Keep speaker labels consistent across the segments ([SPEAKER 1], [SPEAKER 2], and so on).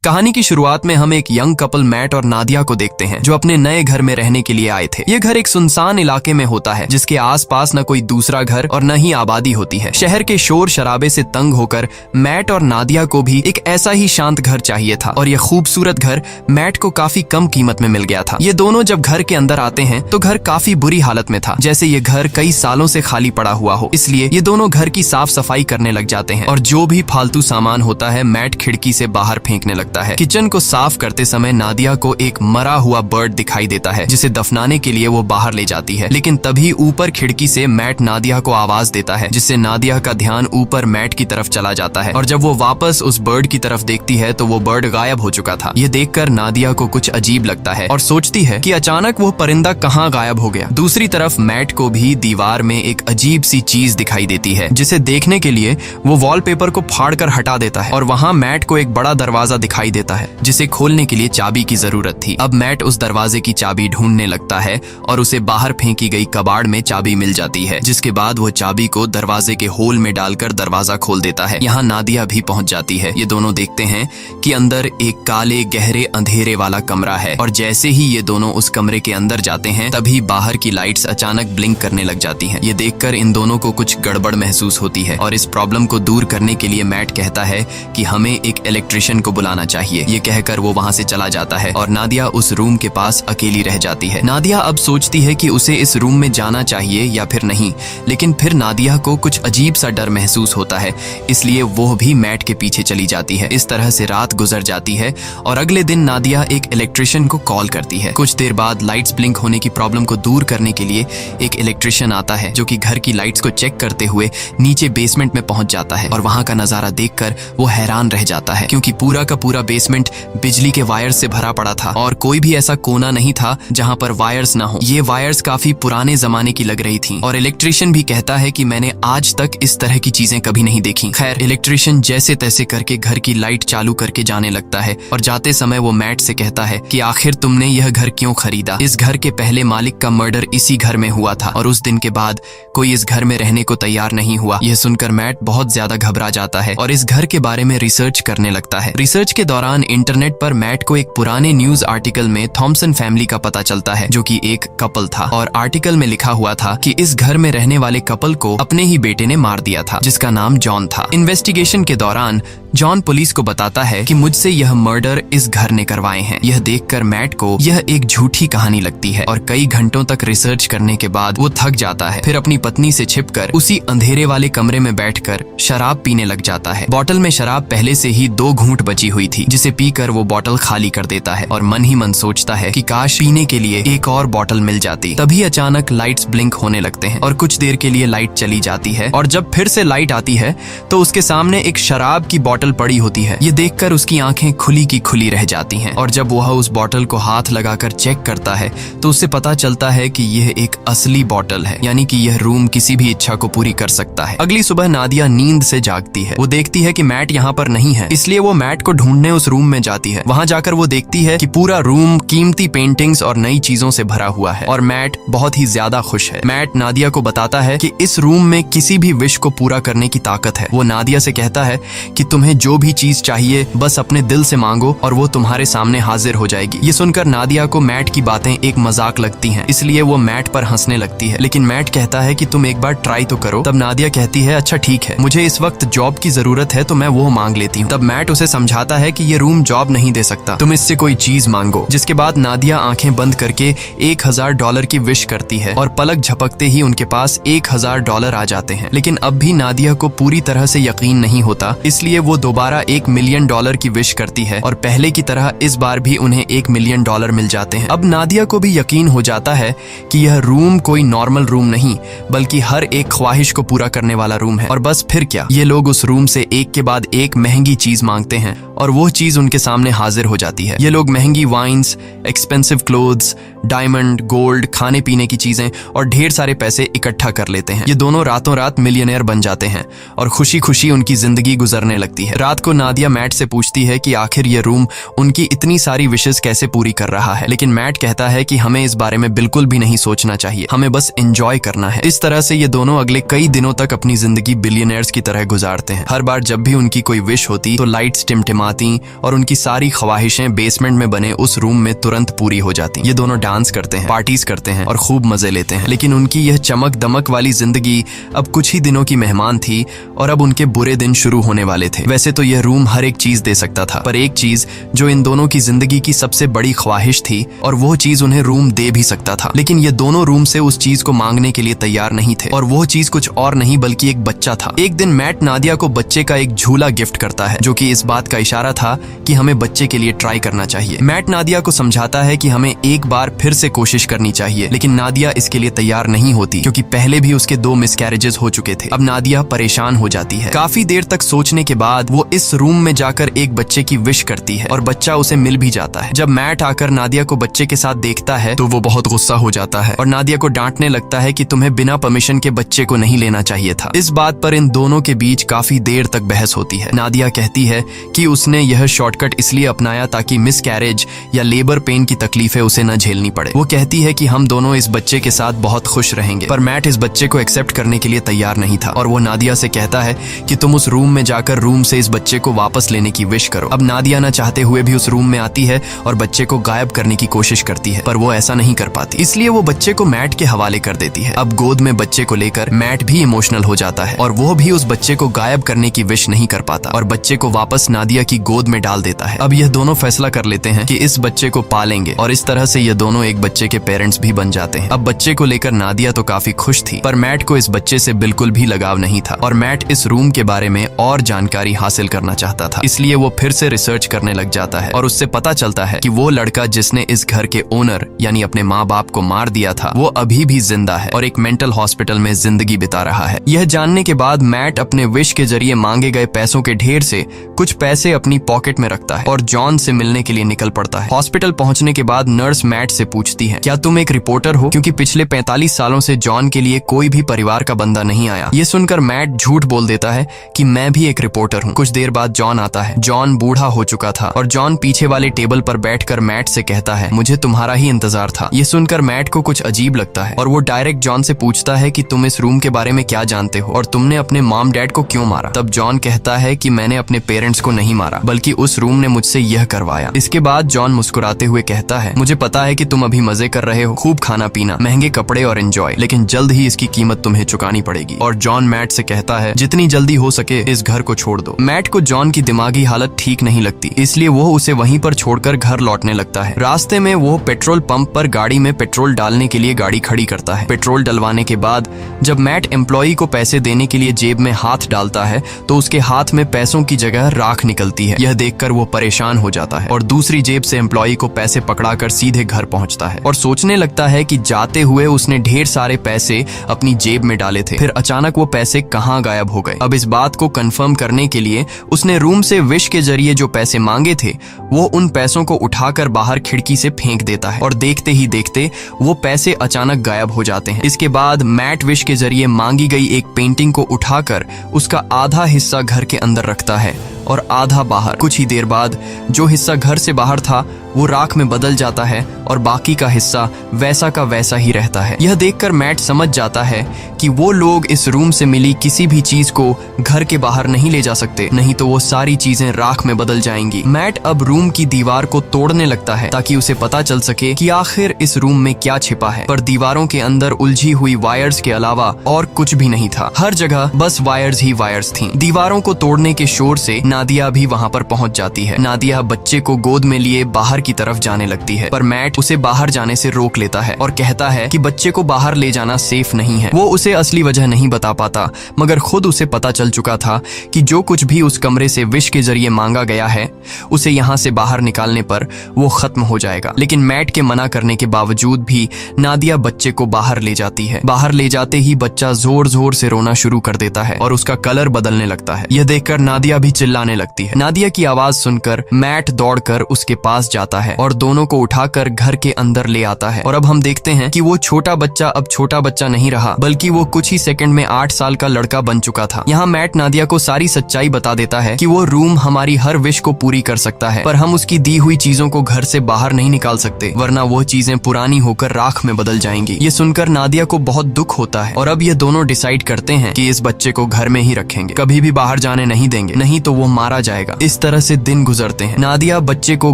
[SPEAKER 1] कहानी की शुरुआत में हम एक यंग कपल मैट और नादिया को देखते हैं जो अपने नए घर में रहने के लिए आए थे। ये घर एक सुनसान इलाके में होता है जिसके आसपास न कोई दूसरा घर और न ही आबादी होती है। शहर के शोर शराबे से तंग होकर मैट और नादिया को भी एक ऐसा ही शांत घर चाहिए था और यह खूबसूरत घर मैट को काफी कम कीमत में मिल गया था। ये दोनों जब घर के अंदर आते हैं तो घर काफी बुरी हालत में था, जैसे ये घर कई सालों से खाली पड़ा हुआ हो। इसलिए ये दोनों घर की साफ सफाई करने लग जाते हैं और जो भी फालतू सामान होता है मैट खिड़की से बाहर फेंकने लगता है। किचन को साफ करते समय नादिया को एक मरा हुआ बर्ड दिखाई देता है जिसे दफनाने के लिए वो बाहर ले जाती है, लेकिन तभी ऊपर खिड़की से मैट नादिया को आवाज देता है जिससे नादिया का ध्यान ऊपर मैट की तरफ चला जाता है और जब वो वापस उस बर्ड की तरफ देखती है तो वो बर्ड गायब हो चुका था। ये देखकर नादिया को कुछ अजीब लगता है और सोचती है कि अचानक वो परिंदा कहाँ गायब हो गया। दूसरी तरफ मैट को भी दीवार में एक अजीब सी चीज दिखाई देती है जिसे देखने के लिए वो वॉलपेपर को फाड़कर हटा देता है और वहाँ मैट को एक बड़ा दरवाजा दिखाई देता है जिसे खोलने के लिए चाबी की जरूरत थी। अब मैट उस दरवाजे की चाबी ढूंढने लगता है और उसे बाहर फेंकी गई कबाड़ में चाबी मिल जाती है, जिसके बाद वो चाबी को दरवाजे के होल में डालकर दरवाजा खोल देता है। यहाँ नादिया भी पहुंच जाती है। ये दोनों देखते हैं कि अंदर एक काले गहरे अंधेरे वाला कमरा है और जैसे ही ये दोनों उस कमरे के अंदर जाते हैं तभी बाहर की लाइट्स अचानक ब्लिंक करने लग जाती हैं। ये देखकर इन दोनों को कुछ गड़बड़ महसूस होती है और इस प्रॉब्लम को दूर करने के लिए मैट कहता है कि हमें एक इलेक्ट्रिशियन को बुलाना चाहिए। ये कहकर वो वहाँ से चला जाता है और नादिया उस रूम के पास अकेली रह जाती है। नादिया अब सोचती है कि उसे इस रूम में जाना चाहिए या फिर नहीं, लेकिन फिर नादिया को कुछ अजीब सा डर महसूस होता है, इसलिए वो भी मैट के पीछे चली जाती है। इस तरह से रात गुजर जाती है और अगले दिन नादिया एक इलेक्ट्रिशियन को कॉल करती है। कुछ देर बाद लाइट्स ब्लिंक होने की प्रॉब्लम को दूर करने के लिए एक इलेक्ट्रिशियन आता है जो कि घर की लाइट्स को चेक करते हुए नीचे बेसमेंट में पहुंच जाता है और वहां का नजारा देखकर वो हैरान रह जाता है क्योंकि पूरा का पूरा बेसमेंट बिजली के वायर्स से भरा पड़ा था और कोई भी ऐसा कोना नहीं था जहां पर वायर्स ना हो। ये वायर्स काफी पुराने जमाने की लग रही थी और इलेक्ट्रिशियन भी कहता है कि मैंने आज तक इस तरह की चीजें कभी नहीं देखी। खैर, इलेक्ट्रिशियन जैसे तैसे करके घर की लाइट चालू करके जाने लगता है और जाते समय वो मैट से कहता है कि आखिर तुमने यह घर क्यों खरीदा? इस घर के पहले मालिक का मर्डर इसी घर में हुआ था और उस दिन के बाद कोई इस घर में रहने को तैयार नहीं हुआ। यह सुनकर मैट बहुत ज्यादा घबरा जाता है और इस घर के बारे में रिसर्च करने लगता है। रिसर्च के दौरान इंटरनेट पर मैट को एक पुराने न्यूज आर्टिकल में थॉमसन फैमिली का पता चलता है जो कि एक कपल था और आर्टिकल में लिखा हुआ था कि इस घर में रहने वाले कपल को अपने ही बेटे ने मार दिया था जिसका नाम जॉन था। इन्वेस्टिगेशन के दौरान जॉन पुलिस को बताता है कि मुझसे यह मर्डर इस घर ने करवाए हैं। यह देखकर मैट को यह एक झूठी कहानी लगती है और कई घंटों तक रिसर्च करने के बाद वो थक जाता है। फिर अपनी पत्नी से छिपकर उसी अंधेरे वाले कमरे में बैठकर शराब पीने लग जाता है। बोतल में शराब पहले से ही 2 घूंट बची हुई थी जिसे पीकर वो बोतल खाली कर देता है और मन ही मन सोचता है कि काश पीने के लिए एक और बोतल मिल जाती। तभी अचानक लाइट्स ब्लिंक होने लगते हैं और कुछ देर के लिए लाइट चली जाती है और जब फिर से लाइट आती है तो उसके सामने एक शराब की बोतल पड़ी होती है। ये देखकर उसकी आंखें खुली की खुली रह जाती हैं और जब वह उस बोतल को हाथ लगाकर चेक करता है तो उसे पता चलता है कि यह एक असली बोतल है, यानी कि यह रूम किसी भी इच्छा को पूरी कर सकता है। अगली सुबह नादिया नींद से जागती है। वो देखती है कि मैट यहाँ पर नहीं है, इसलिए वो मैट को ढूंढने उस रूम में जाती है। वहाँ जाकर वो देखती है कि पूरा रूम कीमती पेंटिंग्स और नई चीजों से भरा हुआ है और मैट बहुत ही ज्यादा खुश है। मैट नादिया को बताता है कि इस रूम में किसी भी विश को पूरा करने की ताकत है। वो नादिया से कहता है कि तुम्हें जो भी चीज चाहिए बस अपने दिल से मांगो और वो तुम्हारे सामने हाजिर हो जाएगी। ये सुनकर नादिया को मैट की बातें एक मजाक लगती हैं, इसलिए वो मैट पर हंसने लगती है, लेकिन मैट कहता है कि तुम एक बार ट्राई तो करो। तब नादिया कहती है अच्छा ठीक है, मुझे इस वक्त जॉब की जरूरत है तो मैं वो मांग लेती हूँ। तब मैट उसे समझाता है कि ये रूम जॉब नहीं दे सकता, तुम इससे कोई चीज मांगो। जिसके बाद नादिया आंखें बंद करके $1000 की विश करती है और पलक झपकते ही उनके पास $1000 आ जाते हैं। लेकिन अब भी नादिया को पूरी तरह से यकीन नहीं होता, इसलिए वो दोबारा $1 मिलियन की विश करती है और पहले की तरह इस बार भी उन्हें $1 मिलियन मिल जाते हैं। अब नादिया को भी यकीन हो जाता है कि यह रूम कोई नॉर्मल रूम नहीं बल्कि हर एक ख्वाहिश को पूरा करने वाला रूम है। और बस फिर क्या, ये लोग उस रूम से एक के बाद एक महंगी चीज मांगते हैं और वो चीज उनके सामने हाजिर हो जाती है। ये लोग महंगी wines, expensive clothes, diamond, gold, खाने पीने की चीजें और ढेर सारे पैसे इकट्ठा कर लेते हैं। ये दोनों रातों रात मिलियनेयर बन जाते हैं और खुशी खुशी उनकी जिंदगी गुजरने लगती है। रात को नादिया मैट से पूछती है कि आखिर ये रूम उनकी इतनी सारी विशेस कैसे पूरी कर रहा है, लेकिन मैट कहता है कि हमें इस बारे में बिल्कुल भी नहीं सोचना चाहिए, हमें बस एंजॉय करना है। इस तरह से ये दोनों अगले कई दिनों तक अपनी जिंदगी बिलियनर्स की तरह गुजारते हैं। हर बार जब भी उनकी कोई विश होती तो लाइट्स टिमटिमा आती और उनकी सारी ख्वाहिशें बेसमेंट में बने उस रूम में तुरंत पूरी हो जाती। ये दोनों डांस करते हैं, पार्टीज करते हैं और खूब मजे लेते हैं। लेकिन उनकी यह चमक दमक वाली जिंदगी अब कुछ ही दिनों की मेहमान थी और अब उनके बुरे दिन शुरू होने वाले थे। वैसे तो यह रूम हर एक चीज दे सकता था, पर एक चीज जो इन दोनों की जिंदगी की सबसे बड़ी ख्वाहिश थी और वो चीज उन्हें रूम दे भी सकता था। लेकिन ये दोनों रूम से उस चीज को मांगने के लिए तैयार नहीं थे और वो चीज कुछ और नहीं बल्कि एक बच्चा था। एक दिन मैट नादिया को बच्चे का एक झूला गिफ्ट करता है, जो कि इस बात का इशारा था कि हमें बच्चे के लिए ट्राई करना चाहिए। मैट नादिया को समझाता है कि हमें एक बार फिर से कोशिश करनी चाहिए, लेकिन नादिया इसके लिए तैयार नहीं होती क्योंकि पहले भी उसके 2 मिसकैरेजेस हो चुके थे। अब नादिया परेशान हो जाती है। काफी देर तक सोचने के बाद वो इस रूम में जाकर एक बच्चे की विश करती है और बच्चा उसे मिल भी जाता है। जब मैट आकर नादिया को बच्चे के साथ देखता है तो वो बहुत गुस्सा हो जाता है और नादिया को डांटने लगता है कि तुम्हें बिना परमिशन के बच्चे को नहीं लेना चाहिए था। इस बात पर इन दोनों के बीच काफी देर तक बहस होती है। नादिया कहती है कि उसने यह शॉर्टकट इसलिए अपनाया ताकि मिसकैरेज या लेबर पेन की तकलीफें उसे न झेलनी पड़े। वो कहती है कि हम दोनों इस बच्चे के साथ बहुत खुश रहेंगे, पर मैट इस बच्चे को एक्सेप्ट करने के लिए तैयार नहीं था और वो नादिया से कहता है कि तुम उस रूम में जाकर रूम से इस बच्चे को वापस लेने की विश करो। अब नादिया न चाहते हुए भी उस रूम में आती है और बच्चे को गायब करने की कोशिश करती है, पर वो ऐसा नहीं कर पाती, इसलिए वो बच्चे को मैट के हवाले कर देती है। अब गोद में बच्चे को लेकर मैट भी इमोशनल हो जाता है और वो भी उस बच्चे को गायब करने की विश नहीं कर पाता और बच्चे को वापस नादिया की गोद में डाल देता है। अब यह दोनों फैसला कर लेते हैं कि इस बच्चे को पालेंगे और इस तरह से ये दोनों एक बच्चे के पेरेंट्स भी बन जाते हैं। अब बच्चे को लेकर नादिया तो काफी खुश थी, पर मैट को इस बच्चे से बिल्कुल भी लगाव नहीं था और मैट इस रूम के बारे में और जानकारी हासिल करना चाहता था, इसलिए वो फिर से रिसर्च करने लग जाता है और उससे पता चलता है कि वो लड़का जिसने इस घर के ओनर यानी अपने माँ बाप को मार दिया था वो अभी भी जिंदा है और एक मेंटल हॉस्पिटल में जिंदगी बिता रहा है। यह जानने के बाद मैट अपने विश के जरिए मांगे गए पैसों के ढेर से कुछ पैसे अपनी पॉकेट में रखता है और जॉन से मिलने के लिए निकल पड़ता है। हॉस्पिटल पहुंचने के बाद नर्स मैट से पूछती है, क्या तुम एक रिपोर्टर हो? क्योंकि पिछले 45 सालों से जॉन के लिए कोई भी परिवार का बंदा नहीं आया। ये सुनकर मैट झूठ बोल देता है कि मैं भी एक रिपोर्टर हूँ। कुछ देर बाद जॉन आता है। जॉन बूढ़ा हो चुका था और जॉन पीछे वाले टेबल पर बैठकर मैट से कहता है, मुझे तुम्हारा ही इंतजार था। ये सुनकर मैट को कुछ अजीब लगता है और वो डायरेक्ट जॉन से पूछता है कि तुम इस रूम के बारे में क्या जानते हो और तुमने अपने मॉम डैड को क्यों मारा? तब जॉन कहता है कि मैंने अपने पेरेंट्स को नहीं मारा बल्कि उस रूम ने मुझसे यह करवाया। इसके बाद जॉन मुस्कुराते हुए कहता है, मुझे पता है कि तुम अभी मजे कर रहे हो, खूब खाना पीना, महंगे कपड़े और एंजॉय, लेकिन जल्द ही इसकी कीमत तुम्हें चुकानी पड़ेगी। और जॉन मैट से कहता है, जितनी जल्दी हो सके इस घर को छोड़ दो। मैट को जॉन की दिमागी हालत ठीक नहीं लगती, इसलिए वो उसे वहीं पर छोड़कर घर लौटने लगता है। रास्ते में वो पेट्रोल पंप पर गाड़ी में पेट्रोल डालने के लिए गाड़ी खड़ी करता है। पेट्रोल डलवाने के बाद जब मैट एम्प्लॉई को पैसे देने के लिए जेब में हाथ डालता है तो उसके हाथ में पैसों की जगह राख निकलती है। यह देखकर वो परेशान हो जाता है और दूसरी जेब से एम्प्लॉई को पैसे पकड़ाकर सीधे घर पहुंचता है और सोचने लगता है कि जाते हुए उसने ढेर सारे पैसे अपनी जेब में डाले थे, फिर अचानक वो पैसे कहाँ गायब हो गए। अब इस बात को कंफर्म करने के लिए उसने रूम से विश के जरिए जो पैसे मांगे थे वो उन पैसों को उठाकर बाहर खिड़की से फेंक देता है और देखते ही देखते वो पैसे अचानक गायब हो जाते हैं। इसके बाद मैट विश के जरिए मांगी गई एक पेंटिंग को उठाकर उसका आधा हिस्सा घर के अंदर रखता है और आधा बाहर। कुछ ही देर बाद जो हिस्सा घर से बाहर था वो राख में बदल जाता है और बाकी का हिस्सा वैसा का वैसा ही रहता है। यह देखकर मैट समझ जाता है कि वो लोग इस रूम से मिली किसी भी चीज को घर के बाहर नहीं ले जा सकते, नहीं तो वो सारी चीजें राख में बदल जाएंगी। मैट अब रूम की दीवार को तोड़ने लगता है ताकि उसे पता चल सके कि आखिर इस रूम में क्या छिपा है, पर दीवारों के अंदर उलझी हुई वायर्स के अलावा और कुछ भी नहीं था। हर जगह बस वायर्स ही वायर्स थीं। दीवारों को तोड़ने के शोर से नादिया भी वहाँ पर पहुँच जाती है। नादिया बच्चे को गोद में लिए बाहर की तरफ जाने लगती है, पर मैट उसे बाहर जाने से रोक लेता है और कहता है कि बच्चे को बाहर ले जाना सेफ नहीं है। वो उसे असली वजह नहीं बता पाता, मगर खुद उसे पता चल चुका था कि जो कुछ भी उस कमरे से विश के जरिए मांगा गया है उसे यहाँ से बाहर निकालने पर वो खत्म हो जाएगा। लेकिन मैट के मना करने के बावजूद भी नादिया बच्चे को बाहर ले जाती है। बाहर ले जाते ही बच्चा जोर जोर से रोना शुरू कर देता है और उसका कलर बदलने लगता है। यह देखकर नादिया भी चिल्लाने लगती है। नादिया की आवाज सुनकर मैट दौड़कर उसके पास जाता जाता है और दोनों को उठाकर घर के अंदर ले आता है। और अब हम देखते हैं कि वो छोटा बच्चा अब छोटा बच्चा नहीं रहा, बल्कि वो कुछ ही सेकंड में 8 साल का लड़का बन चुका था। यहाँ मैट नादिया को सारी सच्चाई बता देता है कि वो रूम हमारी हर विश को पूरी कर सकता है, पर हम उसकी दी हुई चीजों को घर से बाहर नहीं निकाल सकते, वरना वो चीजें पुरानी होकर राख में बदल जाएंगी। ये सुनकर नादिया को बहुत दुख होता है और अब ये दोनों डिसाइड करते हैं कि इस बच्चे को घर में ही रखेंगे, कभी भी बाहर जाने नहीं देंगे, नहीं तो वो मारा जाएगा। इस तरह से दिन गुजरते हैं। नादिया बच्चे को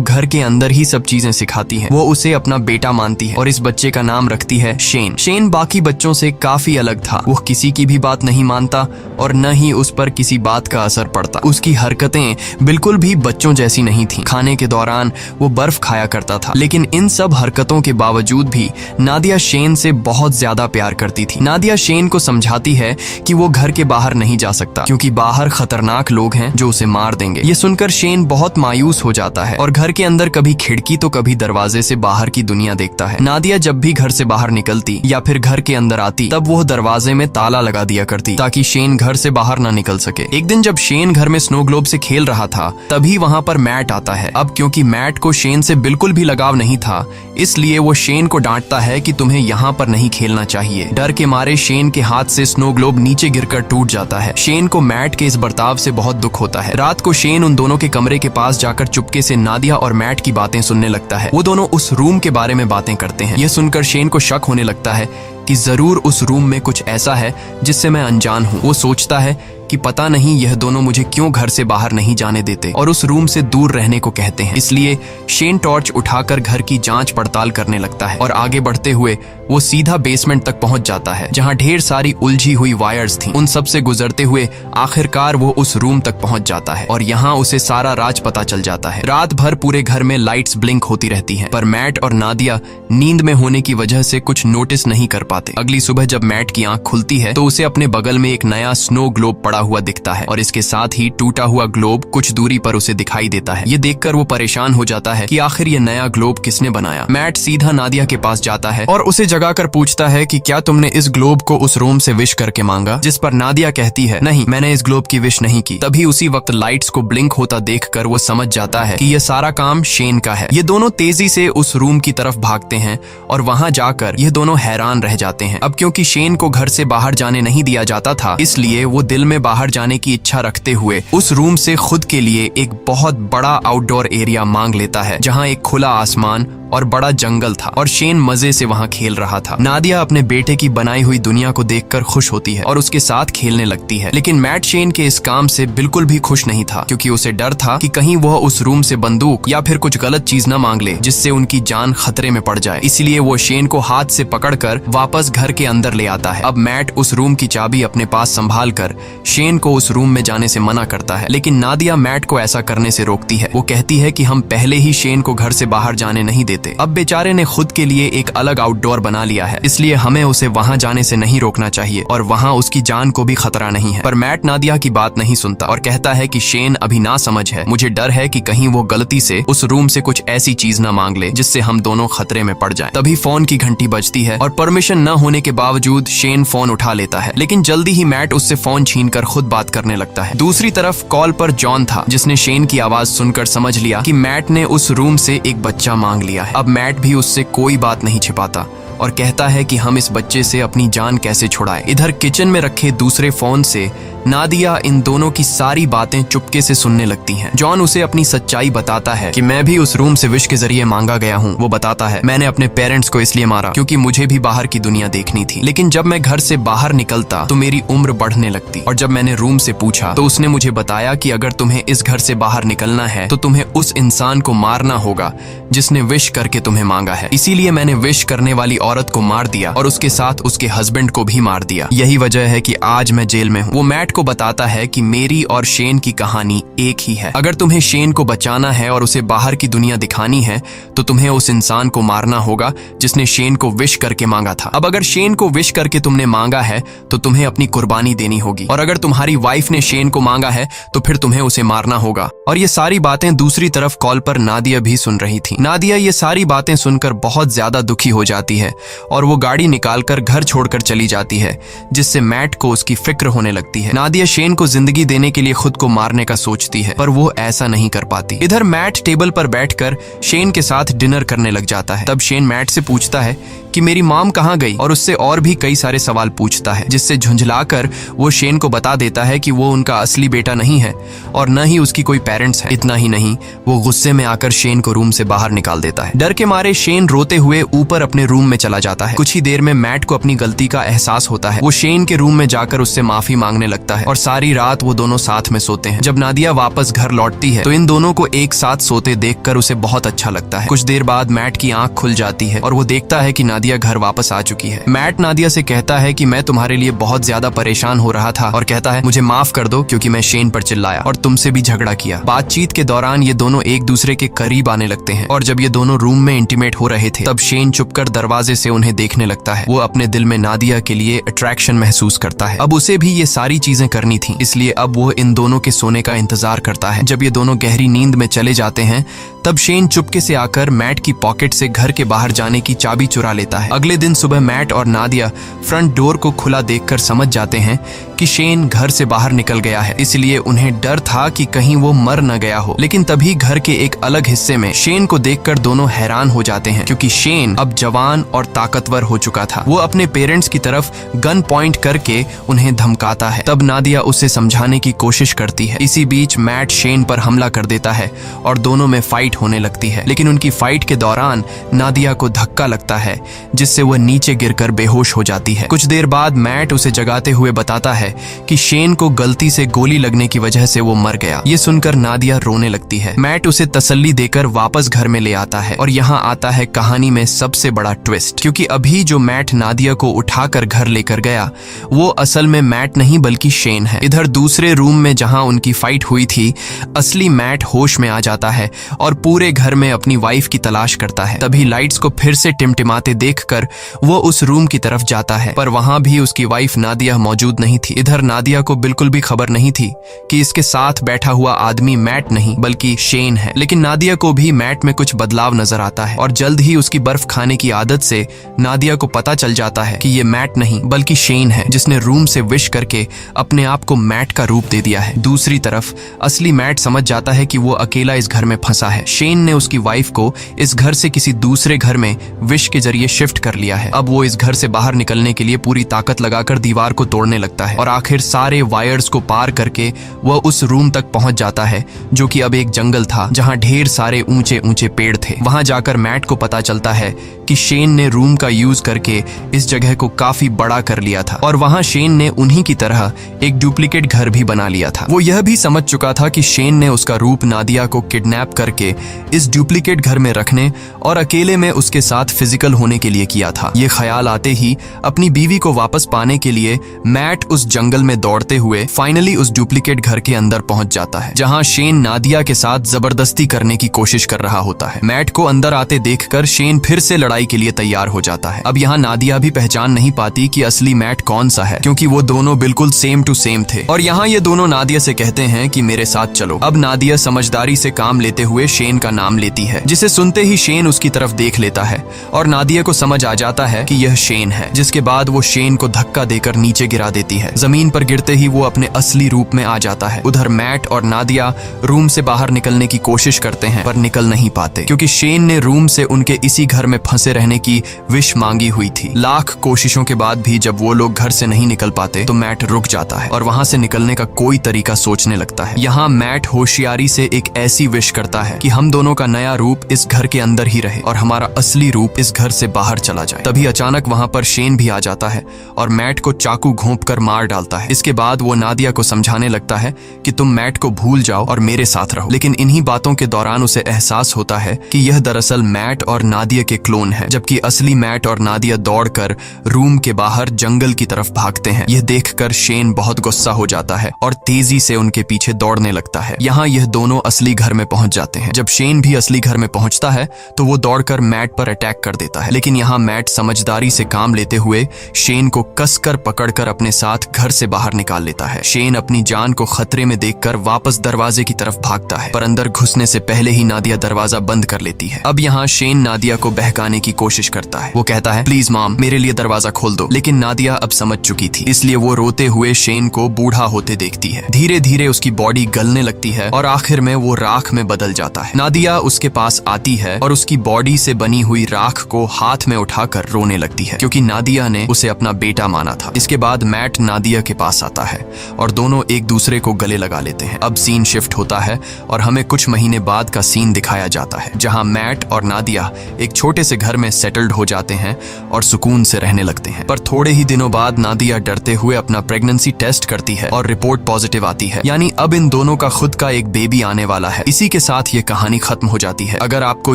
[SPEAKER 1] घर के अंदर ही सब चीजें सिखाती है। वो उसे अपना बेटा मानती है और इस बच्चे का नाम रखती है शेन। शेन बाकी बच्चों से काफी अलग था। वो किसी की भी बात नहीं मानता और न ही उस पर किसी बात का असर पड़ता। उसकी हरकतें बिल्कुल भी बच्चों जैसी नहीं थी। खाने के दौरान वो बर्फ खाया करता था, लेकिन इन सब हरकतों के बावजूद भी नादिया शेन से बहुत ज्यादा प्यार करती थी। नादिया शेन को समझाती है कि वो घर के बाहर नहीं जा सकता, क्योंकि बाहर खतरनाक लोग हैं जो उसे मार देंगे। ये सुनकर शेन बहुत मायूस हो जाता है और घर के अंदर कभी खिड़की तो कभी दरवाजे से बाहर की दुनिया देखता है। नादिया जब भी घर से बाहर निकलती या फिर घर के अंदर आती, तब वो दरवाजे में ताला लगा दिया करती ताकि शेन घर से बाहर ना निकल सके। एक दिन जब शेन घर में स्नो ग्लोब से खेल रहा था, तभी वहाँ पर मैट आता है। अब क्योंकि मैट को शेन से बिल्कुल भी लगाव नहीं था, इसलिए वो शेन को डांटता है कि तुम्हें यहाँ पर नहीं खेलना चाहिए। डर के मारे शेन के हाथ से स्नो ग्लोब नीचे गिरकर टूट जाता है। शेन को मैट के इस बर्ताव से बहुत दुख होता है। रात को शेन उन दोनों के कमरे के पास जाकर चुपके से नादिया और मैट की बातें सुनने लगता है। वो दोनों उस रूम के बारे में बातें करते हैं। यह सुनकर शेन को शक होने लगता है कि जरूर उस रूम में कुछ ऐसा है जिससे मैं अनजान हूँ। वो सोचता है कि पता नहीं यह दोनों मुझे क्यों घर से बाहर नहीं जाने देते और उस रूम से दूर रहने को कहते हैं। इसलिए शेन टॉर्च उठाकर घर की जांच पड़ताल करने लगता है और आगे बढ़ते हुए वो सीधा बेसमेंट तक पहुंच जाता है, जहां ढेर सारी उलझी हुई वायर्स थीं। उन सब से गुजरते हुए आखिरकार वो उस रूम तक पहुंच जाता है और यहाँ उसे सारा राज पता चल जाता है। रात भर पूरे घर में लाइट्स ब्लिंक होती रहती हैं, पर मैट और नादिया नींद में होने की वजह से कुछ नोटिस नहीं कर पाते। अगली सुबह जब मैट की आंख खुलती है तो उसे अपने बगल में एक नया स्नो ग्लोब पड़ा हुआ दिखता है और इसके साथ ही टूटा हुआ ग्लोब कुछ दूरी पर उसे दिखाई देता है। ये देखकर वो परेशान हो जाता है कि आखिर ये नया ग्लोब किसने बनाया। मैट सीधा नादिया के पास जाता है और उसे जगाकर पूछता है कि क्या तुमने इस ग्लोब को उस रूम से विश करके मांगा, जिस पर नादिया कहती है नहीं, मैंने इस ग्लोब की विश नहीं की। तभी उसी वक्त लाइट्स को ब्लिंक होता देखकर वो समझ जाता है कि ये सारा काम शेन का है। ये दोनों तेजी से उस रूम की तरफ भागते हैं और वहां जाकर ये दोनों हैरान रह जाते हैं। अब क्योंकि शेन को घर से बाहर जाने नहीं दिया जाता था, इसलिए वो दिल में बाहर जाने की इच्छा रखते हुए उस रूम से खुद के लिए एक बहुत बड़ा आउटडोर एरिया मांग लेता है, जहां एक खुला आसमान और बड़ा जंगल था और शेन मजे से वहां खेल रहा था। नादिया अपने बेटे की बनाई हुई दुनिया को देखकर खुश होती है और उसके साथ खेलने लगती है, लेकिन मैट शेन के इस काम से बिल्कुल भी खुश नहीं था, क्योंकि उसे डर था कि कहीं वह उस रूम से बंदूक या फिर कुछ गलत चीज न मांग ले जिससे उनकी जान खतरे में पड़ जाए। इसलिए वो शेन को हाथ से पकड़कर वापस घर के अंदर ले आता है। अब मैट उस रूम की चाबी अपने पास संभाल कर शेन को उस रूम में जाने से मना करता है, लेकिन नादिया मैट को ऐसा करने से रोकती है। वो कहती है कि हम पहले ही शेन को घर से बाहर जाने नहीं देते। अब बेचारे ने खुद के लिए एक अलग आउटडोर बना लिया है, इसलिए हमें उसे वहां जाने से नहीं रोकना चाहिए और वहां उसकी जान को भी खतरा नहीं है। पर मैट नादिया की बात नहीं सुनता और कहता है कि शेन अभी ना समझ है, मुझे डर है कि कहीं वो गलती से उस रूम से कुछ ऐसी चीज न मांग ले जिससे हम दोनों खतरे में पड़ जाएं। तभी फोन की घंटी बजती है और परमिशन न होने के बावजूद शेन फोन उठा लेता है, लेकिन जल्दी ही मैट उससे फोन छीनकर खुद बात करने लगता है। दूसरी तरफ कॉल पर जॉन था, जिसने शेन की आवाज सुनकर समझ लिया कि मैट ने उस रूम से एक बच्चा मांग लिया है। अब मैट भी उससे कोई बात नहीं छिपाता और कहता है कि हम इस बच्चे से अपनी जान कैसे छुड़ाएं। इधर किचन में रखे दूसरे फोन से नादिया इन दोनों की सारी बातें चुपके से सुनने लगती हैं। जॉन उसे अपनी सच्चाई बताता है कि मैं भी उस रूम से विश के जरिए मांगा गया हूँ। वो बताता है, मैंने अपने पेरेंट्स को इसलिए मारा क्योंकि मुझे भी बाहर की दुनिया देखनी थी, लेकिन जब मैं घर से बाहर निकलता तो मेरी उम्र बढ़ने लगती और जब मैंने रूम से पूछा तो उसने मुझे बताया कि अगर तुम्हें इस घर से बाहर निकलना है तो तुम्हें उस इंसान को मारना होगा जिसने विश करके तुम्हें मांगा है। इसीलिए मैंने विश करने वाली औरत को मार दिया और उसके साथ उसके हस्बैंड को भी मार दिया। यही वजह है कि आज मैं जेल में हूँ। वो मैट को बताता है कि मेरी और शेन की कहानी एक ही है। अगर तुम्हें शेन को बचाना है और उसे बाहर की दुनिया दिखानी है तो तुम्हें उस इंसान को मारना होगा जिसने शेन को विश करके मांगा था। अब अगर शेन को विश करके तुमने मांगा है तो तुम्हें अपनी कुर्बानी देनी होगी, और अगर तुम्हारी वाइफ ने शेन को मांगा है तो फिर तुम्हें उसे मारना होगा। और ये सारी बातें दूसरी तरफ कॉल पर नादिया भी सुन रही थी। नादिया ये सारी बातें सुनकर बहुत ज्यादा दुखी हो जाती है और वो गाड़ी निकालकर घर छोड़कर चली जाती है, जिससे मैट को उसकी फिक्र होने लगती है। नादिया शेन को जिंदगी देने के लिए खुद को मारने का सोचती है, पर वो ऐसा नहीं कर पाती। इधर मैट टेबल पर बैठकर शेन के साथ डिनर करने लग जाता है। तब शेन मैट से पूछता है कि मेरी मॉम कहाँ गई, और उससे और भी कई सारे सवाल पूछता है, जिससे झुंझलाकर वो शेन को बता देता है कि वो उनका असली बेटा नहीं है और न ही उसकी कोई पेरेंट्स है। इतना ही नहीं, वो गुस्से में आकर शेन को रूम से बाहर निकाल देता है। डर के मारे शेन रोते हुए ऊपर अपने रूम में चला जाता है। कुछ ही देर में मैट को अपनी गलती का एहसास होता है। वो शेन के रूम में जाकर उससे माफी मांगने लगता है और सारी रात वो दोनों साथ में सोते हैं। जब नादिया वापस घर लौटती है तो इन दोनों को एक साथ सोते देखकर उसे बहुत अच्छा लगता है। कुछ देर बाद मैट की आंख खुल जाती है और वो देखता है कि नादिया घर वापस आ चुकी है। मैट नादिया से कहता है कि मैं तुम्हारे लिए बहुत ज्यादा परेशान हो रहा था, और कहता है मुझे माफ कर दो क्योंकि मैं शेन पर चिल्लाया और तुमसे भी झगड़ा किया। बातचीत के दौरान ये दोनों एक दूसरे के करीब आने लगते हैं और जब ये दोनों रूम में इंटीमेट हो रहे थे तब शेन चुपकर दरवाजे से उन्हें देखने लगता है। वो अपने दिल में नादिया के लिए अट्रैक्शन महसूस करता है। अब उसे भी ये सारी चीजें करनी थी, इसलिए अब वो इन दोनों के सोने का इंतजार करता है। जब ये दोनों गहरी नींद में चले जाते हैं तब शेन चुपके से आकर मैट की पॉकेट से घर के बाहर जाने की चाबी चुरा लेता है। अगले दिन सुबह मैट और नादिया फ्रंट डोर को खुला देखकर समझ जाते हैं कि शेन घर से बाहर निकल गया है, इसलिए उन्हें डर था कि कहीं वो मर न गया हो। लेकिन तभी घर के एक अलग हिस्से में शेन को देखकर दोनों हैरान हो जाते हैं, क्योंकि शेन अब जवान और ताकतवर हो चुका था। वो अपने पेरेंट्स की तरफ गन पॉइंट करके उन्हें धमकाता है। तब नादिया उसे समझाने की कोशिश करती है। इसी बीच मैट शेन पर हमला कर देता है और दोनों में फाइट होने लगती है। लेकिन उनकी फाइट के दौरान नादिया को धक्का लगता है, जिससे वह नीचे गिरकर बेहोश हो जाती है। कुछ देर बाद मैट उसे जगाते हुए बताता है कि शेन को गलती से गोली लगने की वजह से वो मर गया। ये सुनकर नादिया रोने लगती है। मैट उसे तसल्ली देकर वापस घर में ले आता है और यहाँ आता है कहानी में सबसे बड़ा ट्विस्ट, क्योंकि अभी जो मैट नादिया को उठाकर घर लेकर गया वो असल में मैट नहीं बल्कि शेन है। इधर दूसरे रूम में जहाँ उनकी फाइट हुई थी, असली मैट होश में आ जाता है और पूरे घर में अपनी वाइफ की तलाश करता है। तभी लाइट्स को फिर से टिमटिमाते देखकर वो उस रूम की तरफ जाता है, पर वहां भी उसकी वाइफ नादिया मौजूद नहीं थी। इधर नादिया को बिल्कुल भी खबर नहीं थी कि इसके साथ बैठा हुआ आदमी मैट नहीं बल्कि शेन है। लेकिन नादिया को भी मैट में कुछ बदलाव नजर आता है और जल्द ही उसकी बर्फ खाने की आदत से नादिया को पता चल जाता है कि ये मैट नहीं बल्कि शेन है, जिसने रूम से विश करके अपने आप को मैट का रूप दे दिया है। दूसरी तरफ असली मैट समझ जाता है कि वो अकेला इस घर में फंसा है। शेन ने उसकी वाइफ को इस घर से किसी दूसरे घर में विश के जरिए शिफ्ट कर लिया है। अब वो इस घर से बाहर निकलने के लिए पूरी ताकत लगाकर दीवार को तोड़ने लगता है और आखिर सारे वायर्स को पार करके वह उस रूम तक पहुंच जाता है, जो कि अब एक जंगल था जहां ढेर सारे ऊंचे ऊंचे पेड़ थे। वहां जाकर मैट को पता चलता है कि शेन ने रूम का यूज करके इस जगह को काफी बड़ा कर लिया था और वहां शेन ने उन्हीं की तरह एक डुप्लीकेट घर भी बना लिया था। वो यह भी समझ चुका था कि शेन ने उसका रूप नादिया को किडनैप करके इस डुप्लीकेट घर में रखने और अकेले में उसके साथ फिजिकल होने के लिए किया था। ये ख्याल आते ही अपनी बीवी को वापस पाने के लिए मैट उस जंगल में दौड़ते हुए फाइनली उस डुप्लीकेट घर के अंदर पहुंच जाता है, जहां शेन नादिया के साथ जबरदस्ती करने की कोशिश कर रहा होता है। मैट को अंदर आते देखकर शेन फिर से लड़ाई के लिए तैयार हो जाता है। अब यहाँ नादिया भी पहचान नहीं पाती कि असली मैट कौन सा है, क्योंकि वो दोनों बिल्कुल सेम टू सेम थे। और यहाँ ये दोनों नादिया से कहते हैं कि मेरे साथ चलो। अब नादिया समझदारी से काम लेते हुए शेन का नाम लेती है, जिसे सुनते ही शेन उसकी तरफ देख लेता है और नादिया को समझ आ जाता है कि यह शेन है, जिसके बाद वो शेन को धक्का देकर नीचे गिरा देती है। जमीन पर गिरते ही वो अपने असली रूप में आ जाता है। उधर मैट और नादिया रूम से बाहर निकलने की कोशिश करते हैं पर निकल नहीं पाते, क्योंकि शेन ने रूम से उनके इसी घर में फंसे रहने की विश मांगी हुई थी। लाख कोशिशों के बाद भी जब वो लोग घर से नहीं निकल पाते तो मैट रुक जाता है और वहां से निकलने का कोई तरीका सोचने लगता है। यहाँ मैट होशियारी से एक ऐसी विश करता है कि हम दोनों का नया रूप इस घर के अंदर ही रहे और हमारा असली रूप इस घर से बाहर चला जाए। तभी अचानक वहां पर शेन भी आ जाता है और मैट को चाकू घोंपकर मार डालता है। इसके बाद वो नादिया को समझाने लगता है कि तुम मैट को भूल जाओ और मेरे साथ रहो। लेकिन इन्हीं बातों के दौरान उसे एहसास होता है कि यह दरअसल मैट और नादिया के क्लोन है, जबकि असली मैट और नादिया दौड़कर रूम के बाहर जंगल की तरफ भागते हैं। यह देखकर शेन बहुत गुस्सा हो जाता है और तेजी से उनके पीछे दौड़ने लगता है। यहाँ यह दोनों असली घर में पहुंच जाते हैं। जब शेन भी असली घर में पहुंचता है तो वो दौड़कर मैट पर अटैक कर देता है, लेकिन यहाँ मैट समझदारी से काम लेते हुए शेन को कसकर पकड़कर अपने साथ घर से बाहर निकाल लेता है। शेन अपनी जान को खतरे में देखकर वापस दरवाजे की तरफ भागता है, पर अंदर घुसने से पहले ही नादिया दरवाजा बंद कर लेती है। अब यहाँ शेन नादिया को बहकाने की कोशिश करता है। वो कहता है, प्लीज मॉम, मेरे लिए दरवाजा खोल दो। लेकिन नादिया अब समझ चुकी थी, इसलिए वो रोते हुए शेन को बूढ़ा होते देखती है। धीरे धीरे उसकी बॉडी गलने लगती है और आखिर में वो राख में बदल जाता है। नादिया उसके पास आती है और उसकी बॉडी से बनी हुई राख को हाथ में उठाकर रोने लगती है, क्योंकि नादिया ने उसे अपना बेटा माना था। इसके बाद मैट नादिया के पास आता है और दोनों एक दूसरे को गले लगा लेते हैं। अब सीन शिफ्ट होता है और हमें कुछ महीने बाद का सीन दिखाया जाता है, जहां मैट और नादिया एक छोटे से घर में सेटल्ड हो जाते हैं और सुकून से रहने लगते हैं। पर थोड़े ही दिनों बाद नादिया डरते हुए अपना प्रेगनेंसी टेस्ट करती है और रिपोर्ट पॉजिटिव आती है, यानी अब इन दोनों का खुद का एक बेबी आने वाला है। इसी के साथ ये कहानी खत्म हो जाती है। अगर आपको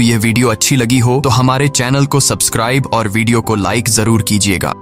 [SPEAKER 1] ये वीडियो अच्छी लगी हो तो हमारे चैनल को सब्सक्राइब और वीडियो को लाइक जरूर कीजिएगा।